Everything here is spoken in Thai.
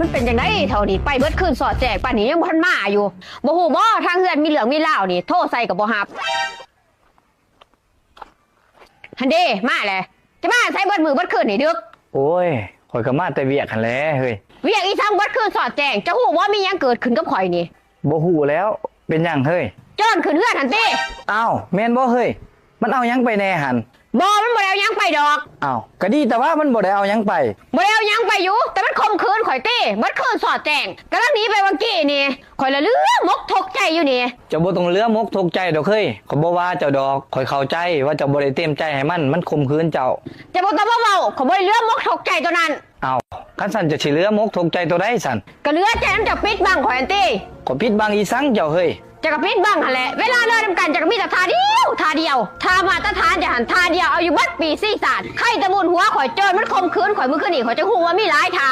มันเป็นจังไดเท่านี้ไปเบิดคืนสอดแจกป่านนี้ยังบ่ทันมาอยู่บ่ฮู้บ่ทางเฮือนมีเหลืองมีเหล้านี่โทรใส่ก็บ่รับหันเด้มาแหละจะมาใส่เบิดมือเบิดคืนนี่ดึกโอ้ยข่อยก็มาแต่เวียกหันแหล้วเฮ้ยเวียกอีทั้งเบิดคืนสอดแจงจะฮู้ว่ามีหยังเกิดขึ้นกับข่อยนี่บ่ฮู้แล้วเป็นหยังเฮ้ยจอนขึ้นเฮือนหันติอ้าวแม่นบ่เฮ้ยมันเอาหยังไปแน่หันบ่มันบ่ได้เอาหยังไปดอกอ้าวก็ดีแต่ว่ามันบ่ได้เอาหยังไปบ่ได้เอาหยังไปอยู่แต่มันข่มขืนข่อยติเบิดคืนสอดแจงกำลังหนีไปเมื่อกี้นี่ข่อยละเลือมกทกใจอยู่นี่เจ้าบ่ต้องเลือมกทุกใจดอกเฮ้ยข่อยบ่ว่าเจ้าดอกข่อยเข้าใจว่าเจ้าบ่ได้เต็มใจให้มันข่มขืนเจ้าจะบ่ต้องมาเว้าข่อยบ่ได้เลือมกทกใจตัวนั้นอ้าวคันสั่นจะสิเลือมกทุกใจตัวใดสั่นก็เหลือใจมันจะปิดบังข่อยอันติข่อยปิดบังอีสังเจ้าเฮ้ยจะกระพริบบ้างหั่นแหละเวลาเลิกทำกันจะกระพริบแต่ทาเดียวทามาตรฐานจะหันทาเดียวเอาอยู่บัดปีซี่ศาสตร์ใครตะมุนหัวข่อยโจรมันคมคืนข่อยมือขึ้นอีกข่อยจะหูว่ามีหลายทา